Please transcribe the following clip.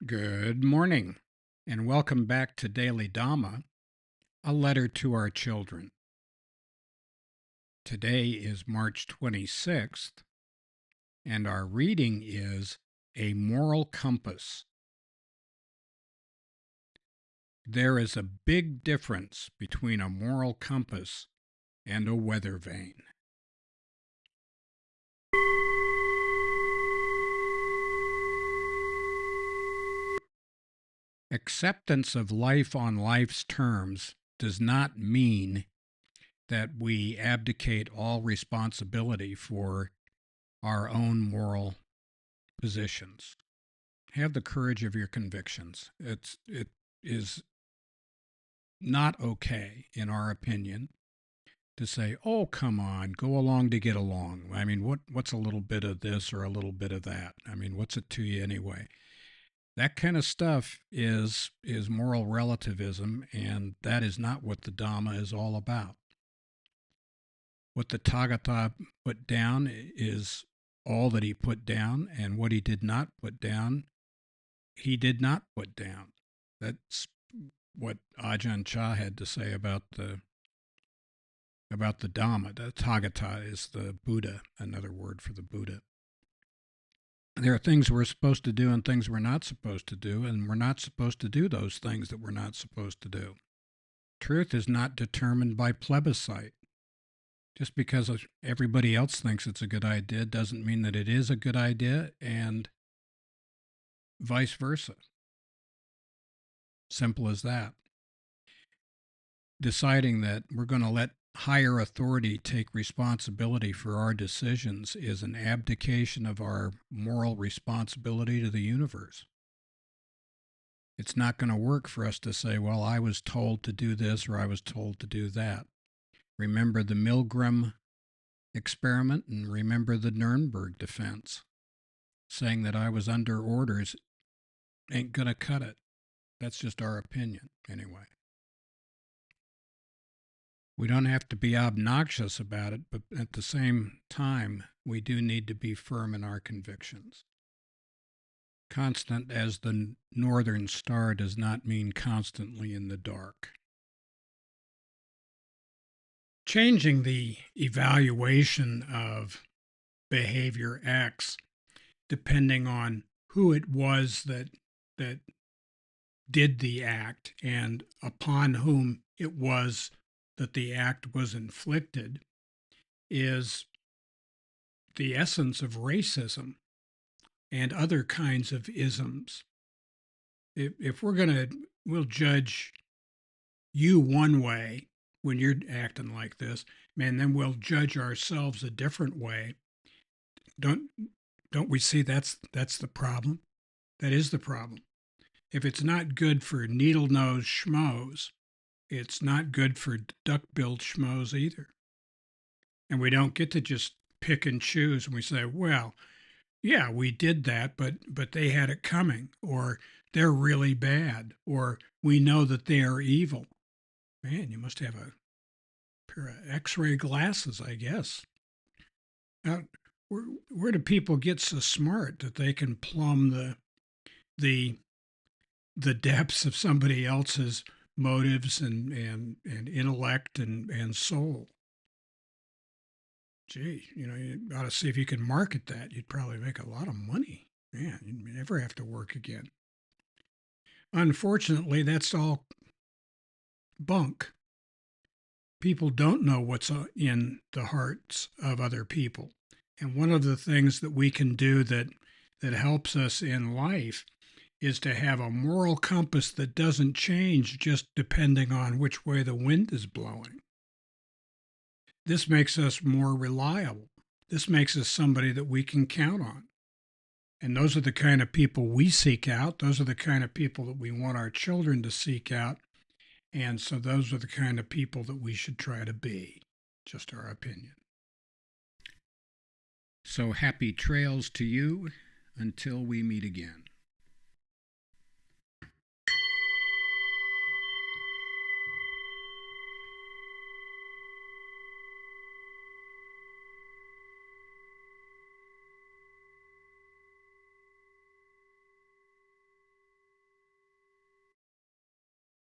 Good morning, and welcome back to Daily Dhamma, a letter to our children. Today is March 26th, and our reading is A Moral Compass. There is a big difference between a moral compass and a weather vane. Acceptance of life on life's terms does not mean that we abdicate all responsibility for our own moral positions. Have the courage of your convictions. It is not okay, in our opinion, to say, "Oh, come on, go along to get along." I mean, what's a little bit of this or a little bit of that? I mean, what's it to you anyway? That kind of stuff is moral relativism, and that is not what the Dhamma is all about. What the Tathagata put down is all that he put down, and what he did not put down, he did not put down. That's what Ajahn Chah had to say about the Dhamma. The Tathagata is the Buddha, another word for the Buddha. There are things we're supposed to do and things we're not supposed to do, and we're not supposed to do those things that we're not supposed to do. Truth is not determined by plebiscite. Just because everybody else thinks it's a good idea doesn't mean that it is a good idea, and vice versa. Simple as that. Deciding that we're going to let higher authority take responsibility for our decisions is an abdication of our moral responsibility to the universe. It's not going to work for us to say, well, I was told to do this or I was told to do that. Remember the Milgram experiment and remember the Nuremberg defense. Saying that I was under orders ain't going to cut it. That's just our opinion, anyway. We don't have to be obnoxious about it, but at the same time, we do need to be firm in our convictions. Constant as the northern star does not mean constantly in the dark. Changing the evaluation of behavior X, depending on who it was that did the act and upon whom it was that the act was inflicted, is the essence of racism and other kinds of isms. If we'll judge you one way when you're acting like this, and then we'll judge ourselves a different way. Don't we see that's the problem? That is the problem. If it's not good for needle-nosed schmoes, it's not good for duck-billed schmoes either. And we don't get to just pick and choose and we say, well, yeah, we did that, but they had it coming, or they're really bad, or we know that they are evil. Man, you must have a pair of X-ray glasses, I guess. Now, where do people get so smart that they can plumb the depths of somebody else's motives and intellect and soul? Gee, you ought to see if you can market that. You'd probably make a lot of money. Man, you'd never have to work again. Unfortunately, that's all bunk. People don't know what's in the hearts of other people. And one of the things that we can do that helps us in life is to have a moral compass that doesn't change just depending on which way the wind is blowing. This makes us more reliable. This makes us somebody that we can count on. And those are the kind of people we seek out. Those are the kind of people that we want our children to seek out. And so those are the kind of people that we should try to be. Just our opinion. So happy trails to you until we meet again.